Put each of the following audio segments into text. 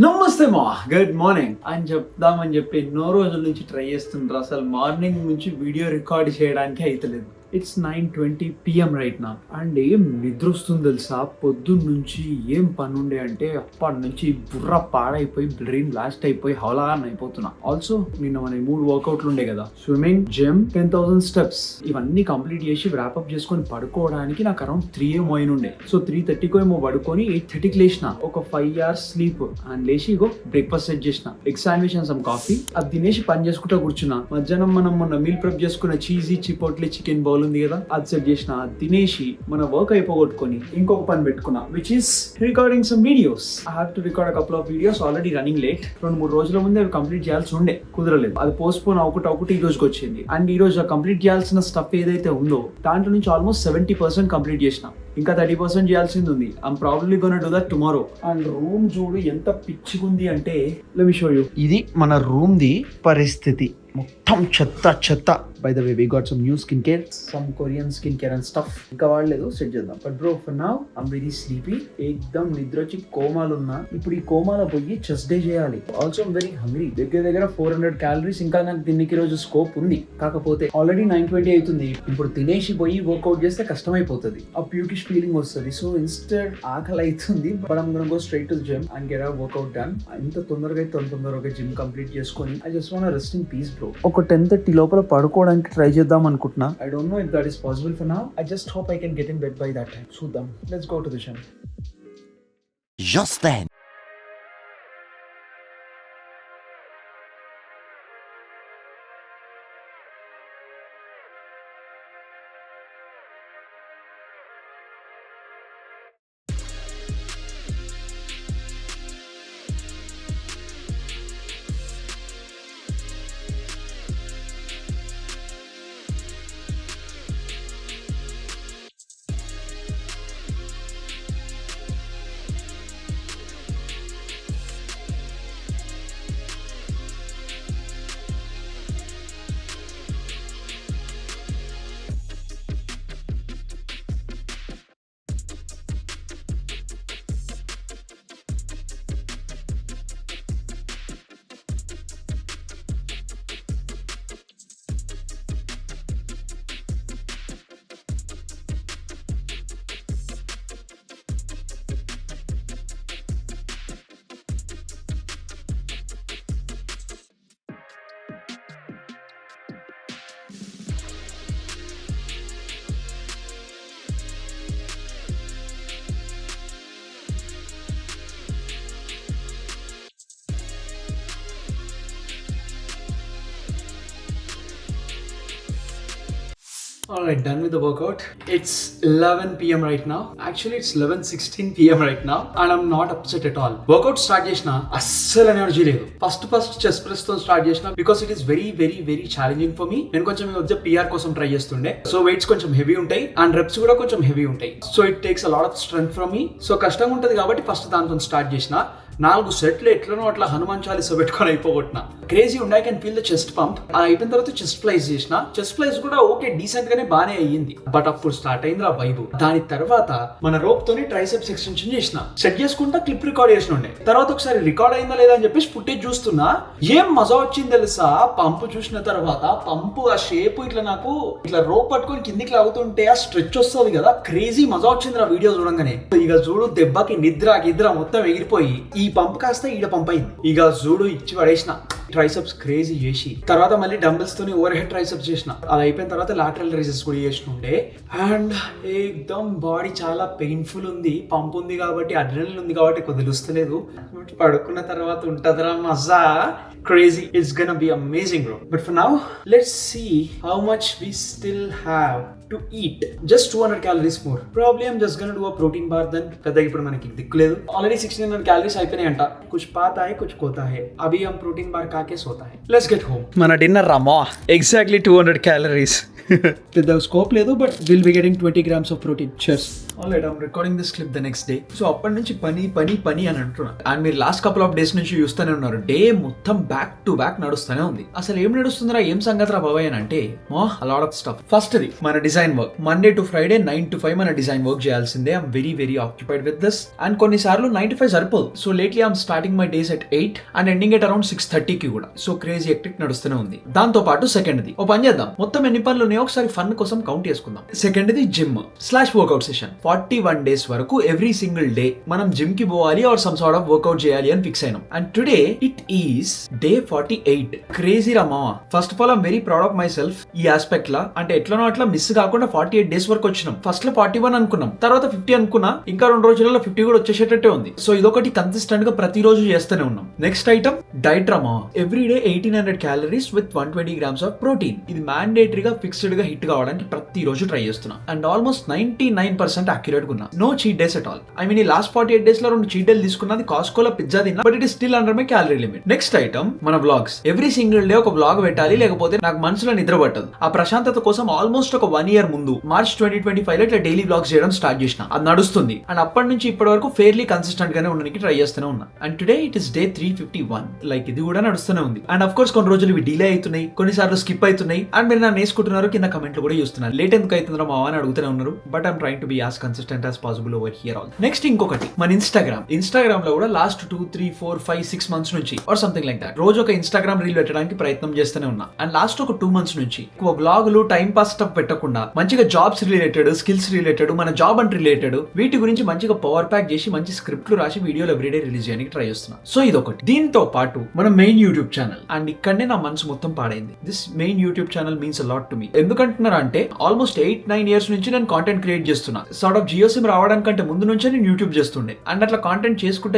నమస్తే మా good morning అని చెప్దామని చెప్పి ఎన్నో రోజుల నుంచి ట్రై చేస్తుంటారు. అసలు మార్నింగ్ నుంచి వీడియో రికార్డ్ చేయడానికి అయితలేదు. ఇట్స్ 9:20 PM రైట్ నా. అండ్ ఏం నిద్ర వస్తుంది తెలుసా, పొద్దున్న నుంచి ఏం పని ఉండే అంటే అప్పటి నుంచి బుర్ర పాడైపోయి బ్రెయిన్ బ్లాస్ట్ అయిపోయి హౌలాన్ అయిపోతున్నా. ఆల్సో నిన్న మన 3 వర్కౌట్లు ఉండే కదా, స్విమ్మింగ్, జిమ్, 10,000 స్టెప్స్, ఇవన్నీ కంప్లీట్ చేసి ర్యాప్అప్ చేసుకొని పడుకోవడానికి నాకు అరౌండ్ 3 AM ఉండే. సో 3:30 ఏమో పడుకొని 8:30 లేచిన. ఒక 5 hours స్లీప్ అండ్ లేచి ఇగో బ్రేక్ఫాస్ట్ సెట్ చేసిన. Egg sandwich and some coffee అది తినేసి పని చేసుకుంటా కూర్చున్నా. మధ్యాహ్నం మనం మొన్న మీల్ ప్రెప్ చేసుకున్న చీజీ చిపోట్లీ చికెన్ బౌల్ ఉంది కదా, అది సెట్ చేసిన. తినేసి మన వర్క్ అయిపోగొట్టుకొని ఇంకొక పని పెట్టుకున్నా, which is recording some videos. I have to record couple of videos, already running late. 2-3 రోజుల ముందే అవి కంప్లీట్ చేయాల్సి ఉండే, కుదరలేదు. అది పోస్ట్ పోన్ ఒకటి ఈ రోజుకి వచ్చింది. అండ్ ఈ రోజు కంప్లీట్ చేయాల్సిన స్టఫ్ ఏదైతే ఉందో దాంట్లో నుంచి ఆల్మోస్ట్ 70% కంప్లీట్ చేసిన. ఇంకా 30% చేయాల్సింది ఉంది. I'm probably gonna do that tomorrow. And room చూడు ఎంత పిచ్చిగుంది అంటే, లెట్ మీ షో యూ. ఇది మన రూమ్ ది పరిస్థితి, మొత్తం చెత్త. By the way we got some new skin care, some Korean skin care and stuff. ఇంకా వాడలేదు, సెట్ చేద్దాం. But bro for now I'm very sleepy. ఏకదమ్ నిద్ర వచ్చి కోమాలు ఉన్నా. ఇప్పుడు ఈ కోమాలో పోయి చెస్ట్ డే చేయాలి. Also I'm very hungry. దగ్గర 400 calories ఇంకా నాకు దీనికి రోజు స్కోప్ ఉంది. కాకపోతే ఆల్రెడీ 9:20 అవుతుంది. ఇప్పుడు తినేసి పోయి వర్కౌట్ చేస్తే కష్టం అయిపోతుంది. ఆ బ్యూటిష్ ఫీలింగ్ వస్తుంది. సో ఇన్స్టెడ్ ఆకలి అవుతుంది, but I'm gonna go straight to gym and get a workout done. ఎంత తొందరగా జిమ్ కంప్లీట్ చేసుకొని I just want rest in peace bro. ఒక 10:30 లోపల పడుకోవడానికి ట్రై చేద్దాం అనుకుంటున్నా. I don't know if that is possible for now. I just hope I can get in bed by that time. చూద్దాం. Let's go to the gym. Just then. Alright, done with the workout. It's 11 PM right now. Actually, it's 11:16 PM right now. And I'm not upset at all. Workout start chesna, assal energy ledu. First chest press తో start chesna because it is very challenging for me. నేను కొంచెం ఈ మధ్య PR కోసం try చేస్తుండే. So weights కొంచెం heavy ఉంటాయి and reps కూడా కొంచెం హెవీ ఉంటాయి. So it takes a lot of strength from me. So కష్టంగా ఉంటుంది కాబట్టి ఫస్ట్ దాంతో స్టార్ట్ చేసిన. 4 సెట్లు ఎట్లనో అట్లా హనుమాన్ చాలీసా పెట్టుకొని అయిపోగొట్టిన. క్రేజీ ఉండే. I can feel the chest pump. అయిపోయిన తర్వాత చెస్ట్ ఫ్లైస్ చేసిన. చెస్ట్ ఫ్లైస్ కూడా ఓకే డీసెంట్ గానే బానే అయ్యింది. బట్ అప్పుడు స్టార్ట్ అయింది ఆ వైబు. దాని తర్వాత మన రోప్ తోని ట్రైసెప్స్ ఎక్స్టెన్షన్ చేసిన. సెట్ చేసుకుంటా క్లిప్ రికార్డ్ చేసిన ఉండే. తర్వాత ఒకసారి రికార్డ్ అయిందా లేదా అని చెప్పేసి ఫుటేజ్ చూస్తున్నా. ఏం మజా వచ్చింది తెలుసా, పంపు చూసిన తర్వాత. పంపు ఆ షేప్ ఇట్లా నాకు ఇట్లా రోప్ పట్టుకొని కిందికి లాగుతుంటే ఆ స్ట్రెచ్ వస్తుంది కదా, క్రేజీ మజా వచ్చింది ఆ వీడియో చూడంగానే. ఇక చూడు దెబ్బకి నిద్ర మొత్తం ఎగిరిపోయి ఈ పంప్ కాస్త ఈడ పంప్ అయింది. ఇక చూడు ఇచ్చి పడేసిన. ట్రైసెప్స్ క్రేజీ చేసి తర్వాత మళ్ళీ డంబెల్స్ తోని ఓవర్ హెడ్ ట్రైసెప్స్ చేసిన. అది అయిపోయిన తర్వాత లాటరల్ రైజెస్ కూడా చేసిన ఉండే. అండ్ ఏకదమ్ బాడీ చాలా పెయిన్ఫుల్ ఉంది. పంప్ ఉంది కాబట్టి, అడ్రినలిన్ ఉంది కాబట్టి ఎక్కువ తెలుస్తలేదు. పడుకున్న తర్వాత ఉంటదరా మజా. Crazy. It's gonna be amazing, bro. But for now, let's see how much we still have to eat. Just 200 calories more. Probably I'm just gonna do a protein bar then. పెద్దగా ఇప్పుడు మనకి దిక్కులేదు. Already 1600 calories అయిపోయినాయి అంట. कुछ पाता है कुछ खोता है. अभी हम protein bar खा के सोता है. Let's get home. మన డిన్నర్ రామా. Exactly 200 calories. పెద్దగా స్కోప్ లేదు, but we'll be getting 20 grams of protein. Cheers. Alright I'm recording this clip the next day. So అప్పటి నుంచి పని పని పని అని అంటున్నా. అండ్ మీరు లాస్ట్ కపుల్ ఆఫ్ డేస్ నుంచి చూస్తూనే ఉన్నారు, డే మొత్తం బ్యాక్ టు బ్యాక్ నడుస్తూనే ఉంది. అసలు ఏం నడుస్తుందిరా, ఏం సంగతిరా బాబాయ్ అని అంటే lot of stuff. First the మన design work. Monday to Friday 9 to 5 మన డిజైన్ వర్క్ చేయాల్సిందే. I'm very very occupied with this. And కొన్నిసార్లు 9 to 5 సరిపోదు. So lately I'm starting my days at 8 and ending at around 6:30 కి కూడా. So crazy hectic నడుస్తూనే ఉంది. దాంతో పాటు సెకండ్ ది ఓ పని చేద్దాం, మొత్తం ఎన్ని పనులు ఉన్నాయో ఒకసారి ఫన్ కోసం కౌంట్ చేసుకుందాం. Second the gym / workout session. 41 days వరకు ఎవ్రీ సింగిల్ డే మనం జిమ్ కి పోవాలి or some sort of workout చేయాలి అని ఫిక్స్ అయినాం. And today it is day 48. Crazy రా మావా. First of all I'm very proud of myself ఈ ఆస్పెక్ట్ లా. అంటే ఎట్లనో అట్లా మిస్ కాకుండా 48 days వరకు వచ్చినాం. ఫస్ట్ లో 41 అనుకున్నాం, తర్వాత 50 అనుకున్నా, ఇంకా 2 రోజులలో 50 కూడా వచ్చేసేటట్టే ఉంది. సో ఇదొకటి కన్సిస్టెంట్ గా ప్రతిరోజు చేస్తూనే ఉన్నాం. నెక్స్ట్ ఐటమ్ డైట్ రా మావా. Every day 1800 calories with 120 grams of protein. ఇది మ్యాండేటరీగా ఫిక్స్డ్ గా హిట్ కావడానికి ప్రతిరోజు ట్రై చేస్తున్నా. అండ్ ఆల్మోస్ట్ 99% అక్యురేట్ గా ఉన్నా. No cheat days at all. I mean ఈ లాస్ట్ 48 days లో 2 చీట్ డేలు తీసుకున్నది. కాస్కోలో పిజ్జా తిన్నా, but it is still under my calorie limit. Next item మన వ్లాగ్స్. ఎవ్రీ సింగిల్ డే ఒక వ్లాగ్ పెట్టాలి, లేకపోతే నాకు మనసులో నిద్ర పట్టదు. ఆ ప్రశాంతత కోసం ఆల్మోస్ట్ ఒక 1 year ముందు మార్చ్ 2025 లో ఇట్లా డైలీ వ్లాగ్స్ చేయడం స్టార్ట్ చేసిన. అది నడుస్తుంది. అండ్ అప్పటి నుంచి ఇప్పటి వరకు ఫెయిర్లీ కన్సిస్టెంట్ గానే ఉండడానికి ట్రై చేస్తూనే ఉన్నా. And today it is day 351. Like ఇది కూడా నడుస్తూనే ఉంది. అండ్ అఫ్ కోర్స్ కొన్ని రోజులు ఇవి డిలే అవుతున్నాయి, కొన్నిసార్లు స్కిప్ అవుతున్నాయి. అండ్ మీరు నన్ను వేసుకుంటున్నారు, కింద కమెంట్లు కూడా చూస్తున్నారు. లేట్ ఎందుకు అవుతుందో మా అని అడుగుతూనే ఉన్నారు. But I'm trying to be as consistent as possible over here all. Next ఇంకొకటి మన ఇన్స్టాగ్రామ్ లో కూడా లాస్ట్ 2, 3, 4, 5, 6 months నుంచి ఆర్ సంథింగ్ లైక్ దట్ రోజు ఒక ఇన్స్టాగ్రామ్ రీల్ పెట్టడానికి ప్రయత్నం చేస్తూనే ఉన్నా. అండ్ లాస్ట్ ఒక 2 months నుంచి ఎక్కువ బ్లాగులు టైం పాస్ స్టఫ్ పెట్టకుండా మంచిగా జాబ్స్ రిలేటెడ్, స్కిల్స్ రిలేటెడ్, మన జాబ్ అండ్ రిలేటెడ్ వీటి గురించి మంచిగా పవర్ ప్యాక్ చేసి మంచి స్క్రిప్ట్లు రాసి వీడియోలు ఎవ్రీడే రిలీజ్ చేయడానికి ట్రై చేస్తున్నా. సో ఇదొకటి. దీంతో పాటు మన మెయిన్ యూట్యూబ్ ఛానల్. అండ్ ఇక్కడనే నా మనసు మొత్తం పాడైంది. This main YouTube channel means a lot to me. ఎందుకంటున్నారా అంటే ఆల్మోస్ట్ 8-9 years నుంచి నేను కాంటెంట్ క్రియేట్ చేస్తున్నా. సార్ట్ ఆఫ్ జియో సిమ్ రావడానికంటే ముందు నుంచే నేను యూట్యూబ్ చేస్తుండే. అండ్ అట్లా కాంటెంట్ చేసుకుంటే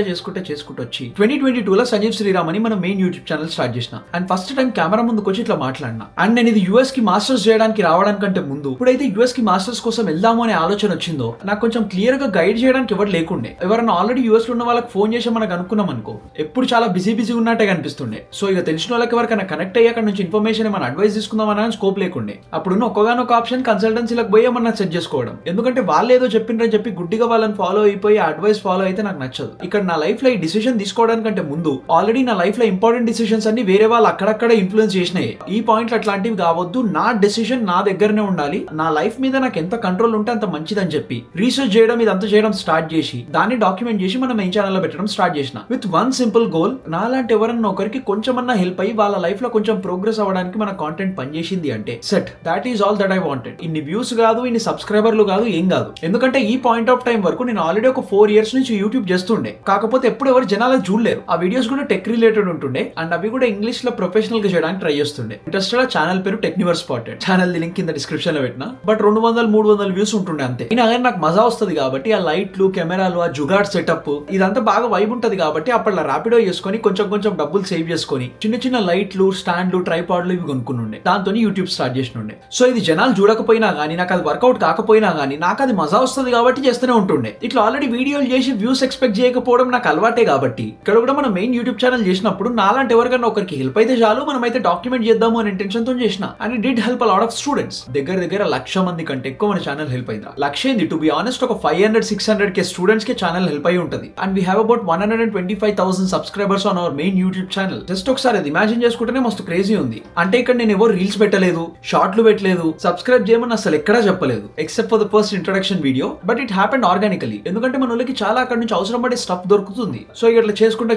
వచ్చి 2022 లో సంజీవ్ శ్రీరామ్ అని మన మెయిన్ యూట్యూబ్ ఛానల్ స్టార్ట్ చేసిన. అండ్ ఫస్ట్ టైం కెమెరా ముందుకు వచ్చి ఇట్లా మాట్లాడినా. అండ్ నేను ఇది యూఎస్ కి మాస్టర్స్ చేయడానికి రావడానికంటే ముందు, ఇప్పుడైతే యూఎస్ కి మాస్టర్స్ కోసం వెళ్దాము అనే ఆలోచన వచ్చిందో, నాకు కొంచెం క్లియర్ గా గైడ్ చేయడానికి ఎవరు లేకుండే. ఎవరైనా ఆల్రెడీ యూఎస్ లో ఉన్న వాళ్ళకి ఫోన్ చేసి మనకు అనుకున్నాం అనుకో, ఎప్పుడు చాలా బిజీ ఉన్నట్టే కనిపిస్తుండే. సో ఇక తెలిసిన వాళ్ళకి ఎవరికైనా కనెక్ట్ అయ్యి అక్కడ నుంచి ఇన్ఫర్మేషన్ ఏమైనా అడ్వైస్ తీసుకుందాం అన్న స్కోప్ లేకుండే. అప్పుడున్న ఒక్కగానొక ఆప్షన్ కన్సల్టెన్సీలకు పోయి ఏమన్నా సెట్ చేసుకోవడం. ఎందుకంటే వాళ్ళు ఏదో చెప్పిండ్రని చెప్పి గుడ్డిగా వాళ్ళని ఫాలో అయిపోయి అడ్వైస్ ఫాలో అయితే నాకు నచ్చదు. ఇక్కడ నా లైఫ్ లో ఈ డిసిషన్ తీసుకోవడానికంటే ముందు ఆల్రెడీ నా లైఫ్ లో ఇంపార్టెంట్ డిసిషన్స్ అన్ని వేరే వాళ్ళు అక్కడక్కడ ఇన్ఫ్లుయెన్స్ చేసినాయి. ఈ పాయింట్లు అట్లాంటివి కావద్దు, నా డెసిషన్ నా దగ్గరనే ఉండాలి, నా లైఫ్ మీద నాకు ఎంత కంట్రోల్ ఉంటే అంత మంచిదని చెప్పి రీసెర్చ్ చేయడం, ఇదంతా చేయడం స్టార్ట్ చేసి దాన్ని డాక్యుమెంట్ చేసి మన మెయిన్ ఛానల్ లో పెట్టడం స్టార్ట్ చేసిన. విత్ వన్ సింపుల్ గోల్, నాలాంటి ఎవరన్నా ఒకరికి కొంచెమన్నా హెల్ప్ అయ్యి వాళ్ళ లైఫ్ లో కొంచెం ప్రోగ్రెస్ అవ్వడానికి మన కాంటెంట్ పనిచేసింది అంటే set. That is all that I wanted. ఇన్ని వ్యూస్ కాదు, ఇన్ని సబ్స్క్రైబర్లు కాదు, ఏం కాదు. ఎందుకంటే ఈ పాయింట్ ఆఫ్ టైం వరకు నేను ఆల్రెడీ ఒక 4 years నుంచి యూట్యూబ్ చేస్తుండే. కాకపోతే ఎప్పుడు ఎవరు జనాలకు చూడలేరు. ఆ వీడియోస్ కూడా టెక్ రిలేటెడ్ ఉంటుండే. అండ్ అవి కూడా ఇంగ్లీష్ లో ప్రొఫెషనల్ గా చేయడానికి ట్రై చేస్తుండే. ఇంట్రెస్టెడ్ ఛానల్ పేరు టెక్నివర్స్ స్పాటెడ్. ఛానల్ లింక్ కింద డిస్క్రిప్షన్ లో పెట్టినా. బట్ 200-300 వ్యూస్ ఉంటుండే అంతే. అదే నాకు మజా వస్తుంది కాబట్టి ఆ లైట్లు, కెమెరాలు, ఆ జుగాడ్ సెటప్ ఇదంతా బాగా వైబ్ ఉంటది కాబట్టి అప్పట్లో ర్యాపిడో చేసుకొని కొంచెం డబ్బులు సేవ్ చేసుకొని చిన్న లైట్లు, స్టాండ్లు, ట్రైపాడ్లు ఇవి కొనుక్కునుండే. దాంతో యూట్యూబ్ స్టార్ట్ చేసినుండే. సో ఇది జనాలు చూడకపోయినా గానీ, నాకు అది వర్కౌట్ కాకపోయినా గానీ, నాకు అది మజా వస్తుంది కాబట్టి చేస్తూనే ఉంటుండే. ఇట్లా ఆల్రెడీ వీడియోలు చేసి వ్యూస్ ఎక్స్పెక్ట్ చేయకపోవడం నాకు అలవాటే కాబట్టి ఇక్కడ కూడా మన మెయిన్ యూట్యూబ్ ఛానల్ చేసినప్పుడు నాలాంటి ఎవరికైనా ఒకరికి హెల్ప్ అయితే చాలు, మనం అయితే డాక్యుమెంట్ చేద్దాము అనే ఇంటెన్షన్ తో చేసిన. And it did help a lot of students. దగ్గర 1,00,000 మంది కంటే ఎక్కువ మన ఛానల్ హెల్ప్ అయిందా? 1,00,000 ఏంది, టు బి ఆనెస్ట్ ఒక 500-600K స్టూడెంట్స్ కే ఛానల్ హెల్ప్ అయి ఉంటది. And we have about 125,000 subscribers on our main YouTube channel. Just ఒకసారి అది ఇమాజిన్ చేసుకుంటేనే మస్తు క్రేజీ ఉంది. అంటే ఇక్కడ నేను ఎవరు రీల్స్ పెట్టలేదు, షార్ట్లు పెట్టలేదు, సబ్స్క్రైబ్ చేయమని అసలు ఎక్కడా చెప్పలేదు, except for the first introduction video. But it happened organically. ఎందుకంటే మన వాళ్ళకి చాలా అక్కడ నుంచి అవసరం పడే స్టఫ్ దొరుకుతుంది. సో ఇట్లా చేసుకుంటే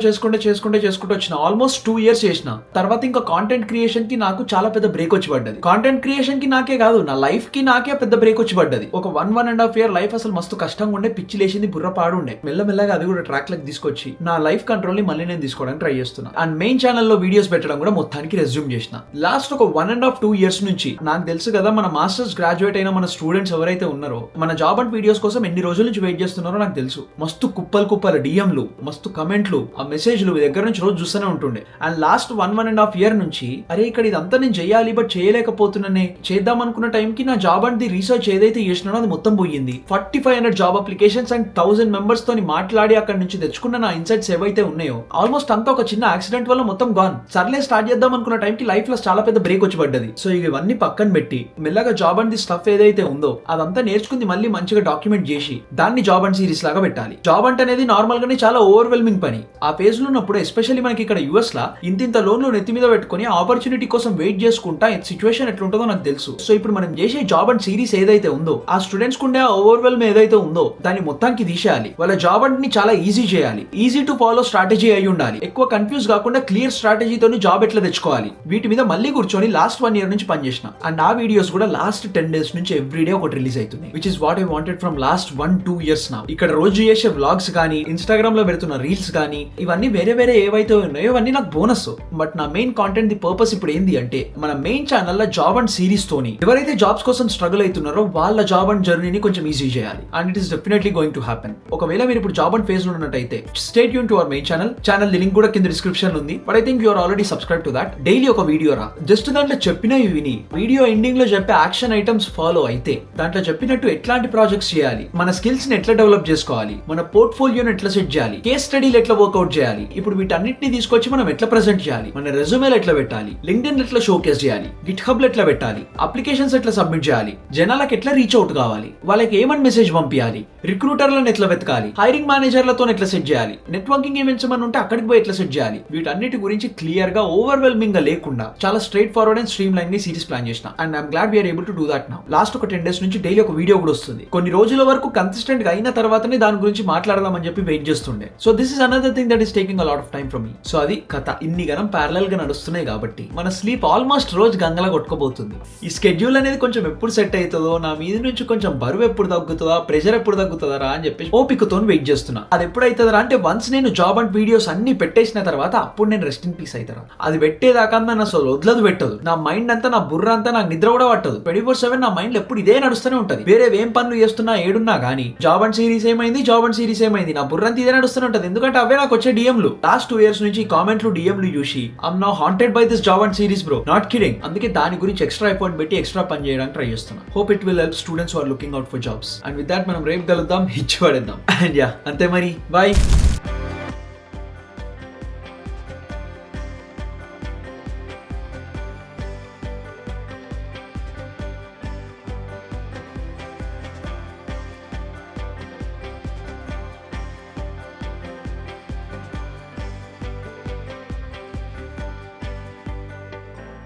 వచ్చిన ఆల్మోస్ట్ 2 years చేసిన తర్వాత ఇంకా కాంటెంట్ క్రియేషన్ కి నాకు చాలా పెద్ద బ్రేక్ వచ్చి పడ్డది. కాంటెంట్ క్రియేషన్ కి నాకే కాదు, నా లైఫ్ కి నాకే పెద్ద బ్రేక్ వచ్చి పడ్డది. ఒక 1.5 year లైఫ్ అసలు మస్తు కష్టంగా ఉండే, పిచ్చి లేచింది, బుర్ర పాడుండే. మెల్లమెల్లగా అది కూడా ట్రాక్ లకు తీసుకొచ్చి నా లైఫ్ కంట్రోల్ ని మళ్ళీ నేను తీసుకోవడానికి ట్రై చేస్తున్నా. అండ్ మెయిన్ ఛానల్ లో వీడియోస్ పెట్టడం కూడా మొత్తానికి రెజ్యూమ్ చేసిన. లాస్ట్ ఒక 1.5-2 years నుంచి నాకు తెలుసు కదా, మన మాస్టర్స్ గ్రాడ్యుయేట్ అయిన మన స్టూడెంట్స్ ఎవరైతే ఉన్నారో మన జాబ్ అండ్ వీడియోస్ కోసం ఎన్ని రోజుల నుంచి వెయిట్ చేస్తున్నారో నాకు తెలుసు. మస్తు కుప్పలు డిఎంలు, మస్తు కమెంట్లు, ఆ మెసేజ్లు దగ్గర నుంచి రోజు చూస్తూనే ఉంటుండే. అండ్ లాస్ట్ 1.5 year నుంచి అరే ఇక్కడ ఇదంతా నేను చేయాలి బట్ చేయలేకపోతున్నానే, చేద్దాం అనుకున్న టైంకి నా జాబ్ అండ్ ది రీసెర్చ్ ఏదైతే చేసినానో అది మొత్తం పోయింది. 4500 జాబ్ అప్లికేషన్స్ అండ్ 1000 మెంబర్స్ తోని మాట్లాడి అక్కడ నుంచి తెచ్చుకున్న నా ఇన్సైట్స్ ఏవైతే ఉన్నాయో ఆల్మోస్ట్ అంతా ఒక చిన్న యాక్సిడెంట్ వల్ల మొత్తం గాన్. సర్లే స్టార్ట్ చేద్దాం అనుకున్న టైంకి లైఫ్ లో చాలా పెద్ద బ్రేక్ వచ్చి పడ్డది. సో ఇవన్నీ పక్కన పెట్టి మెల్లగా జాబ్ అండ్ ది స్టఫ్ ఏదైతే ఉందో అదంతా నేర్చుకుంది మళ్ళీ మంచి మంచిగా డాక్యుమెంట్ చేసి దాన్ని జాబ్ అండ్ సిరీస్ లాగా పెట్టాలి. జాబ్ అంటే అనేది నార్మల్ గానే చాలా ఓవర్వెల్మింగ్ పని. ఆ ఫేజ్ లో ఉన్నప్పుడు ఎస్పెషల్లీ మనకి ఇక్కడ యుఎస్ లా ఇంత లోన్లు నెత్తి మీద పెట్టుకుని ఆపర్చునిటీ కోసం వెయిట్ చేసుకుంటా సిచువేషన్ ఎట్లుంటుందో నాకు తెలుసు. సో ఇప్పుడు మనం చేసే జాబ్ అండ్ సిరీస్ ఏదైతే ఉందో ఆ స్టూడెంట్స్ కుండే ఆ ఓవర్వెల్మ్ ఏదైతే ఉందో దాన్ని మొత్తానికి తీసేయాలి. వాళ్ళ జాబ్ అండ్ ని చాలా ఈజీ చేయాలి. ఈజీ టు ఫాలో స్ట్రాటజీ అయి ఉండాలి. ఎక్కువ కన్ఫ్యూజ్ కాకుండా క్లియర్ స్ట్రాటజీతో జాబ్ ఎట్లా తెచ్చుకోవాలి వీటి మీద మళ్ళీ కూర్చొని లాస్ట్ 1 year నుంచి పనిచేసిన. అండ్ ఆ వీడియోస్ కూడా లాస్ట్ 10 days నుంచి ఎవ్రీడే ఒకటి రిలీజ్ అవుతున్నాయి. Which is what I wanted from last 1-2 years నా. ఇక్కడ రోజు చేసే వ్లాగ్స్ కానీ ఇన్స్టాగ్రామ్ లో పెడుతున్న రీల్స్ కానీ ఇవన్నీ వేరే ఏవైతే ఉన్నాయో ఇవన్నీ నాకు బోనస్. బట్ నా మెయిన్ కాంటెంట్ ది పర్పస్ ఇప్పుడు ఏంది అంటే మన మెయిన్ ఛానల్ లో జాబ్ అండ్ సిరీస్ తోని ఎవరైతే జాబ్స్ కోసం స్ట్రగుల్ అవుతున్నారో వాళ్ళ జాబ్ అండ్ జర్నీని కొంచెం ఈజీ చేయాలి. And it is definitely going to happen. ఒకవేళ మీరు ఇప్పుడు జాబ్ అండ్ ఫేజ్ లో ఉన్నట్టయితే stay tune to our main channel link కూడా కింద డిస్క్రిప్షన్ ఉంది. But I think you are already subscribe to that. Daily ఒక వీడియో రా, జస్ట్ దాంట్లో చెప్పినవి విని వీడియో ఎండింగ్ లో చెప్పే యాక్షన్ ఐటమ్స్ ఫాలో అయితే దాంట్లో చెప్పినట్టు ఎట్లాంటి ప్రాజెక్ట్స్ చేయాలి, మన స్కిల్స్ ని ఎట్లా డెవలప్ చేసుకోవాలి, మన పోర్ట్ఫోలియోని ఎట్లా సెట్ చేయాలి, కేస్ స్టడీలు ఎట్లా వర్కౌట్ చేయాలి, ఇప్పుడు వీటన్నిటిని తీసుకొచ్చి మనం ఎట్లా ప్రెజెంట్ చేయాలి, మన రెజ్యూమేలు ఎట్లా పెట్టాలి, లింక్డ్ఇన్ ఎట్లా షోకేస్ చేయాలి, గిట్ హబ్ ఎట్లా పెట్టాలి, అప్లికేషన్స్ ఎట్లా సబ్మిట్ చేయాలి, జనాలకు ఎట్లా రీచ్ అవుట్ కావాలి, వాళ్ళకి ఏమని మెసేజ్ పంపించాలి, రిక్రూటర్లను ఎట్లా వెతకాలి, హైరింగ్ మేనేజర్లతో ఎట్లా సెట్ చేయాలి, నెట్వర్కింగ్ ఈవెంట్స్ ఏమైనా ఉంటే అక్కడికి పోయి ఎట్లా సెట్ చేయాలి, వీటన్నిటి గురించి క్లియర్ గా ఓవర్వెల్మింగ్ గా లేకుండా చాలా straightforward and streamline ని సిరీస్ ప్లాన్ చేసిన. And I'm glad we're able to do that now. Last ఒక 10 days నుంచి డైలీ ఒక వీడియో కూడా వస్తుంది. కొన్ని రోజుల వరకు కన్సిస్టెంట్ గా అయిన తర్వాతనే దాని గురించి మాట్లాడదామని చెప్పి వెయిట్ చేస్తుండే. So this is another thing that is taking a lot of time from me. So అది కథ. ఇన్ని గనం ప్యారలల్ గా నడుస్తున్నాయి కాబట్టి మన స్లీప్ ఆల్మోస్ట్ రోజు గంగలా కొట్టుకోబోతుంది. ఈ స్కెడ్యూల్ అనేది కొంచెం ఎప్పుడు సెట్ అవుతుందో, నా మీద నుంచి కొంచెం బరువు ఎప్పుడు తగ్గుతుందా, ప్రెషర్ ఎప్పుడు తగ్గుతుందా అని చెప్పి ఓపికతో వెయిట్ చేస్తున్నా. అది ఎప్పుడు అవుతుందా అంటే వన్స్ నేను జాబ్ అండ్ వీడియోస్ అన్ని పెట్టేసిన తర్వాత అప్పుడు నేను రెస్ట్ ఇన్ పీస్ అవుతాను. అది పెట్టేదాకా నన్ను అసలు వదలదు పెట్టదు. నా మైండ్ అంతా, నా బుర్ర అంతా, నాకు నిద్ర కూడా పట్టదు. 24/7 నా మైండ్ ఎప్పుడు ఇదే నడుస్తూనే ఉంటది. వేరే ఏం పనులు చేస్తున్నా ఏడున్నా గానీ జాబ్ అండ్ సిరీస్ ఏమైంది నా బుర్ర అంతా ఇదే నడుస్తూనే ఉంటది. ఎందుకంటే అవే నాకు వచ్చే డిఎంలు. లాస్ట్ 2 years నుంచి కామెంట్లు డిఎంలు చూసి I'm now haunted by this job and series bro, not kidding. అందుకే దాని గురించి ఎక్స్ట్రా ఎఫర్ట్ పెట్టి ఎక్స్ట్రా పని చేయడానికి ట్రై చేస్తున్నా. Hope it will help students who are looking out for jobs. And with that మనం రేపు కలుద్దాం, ఇచ్చి పడేద్దాం. అండ్ యా, అంతే మరి, బాయ్.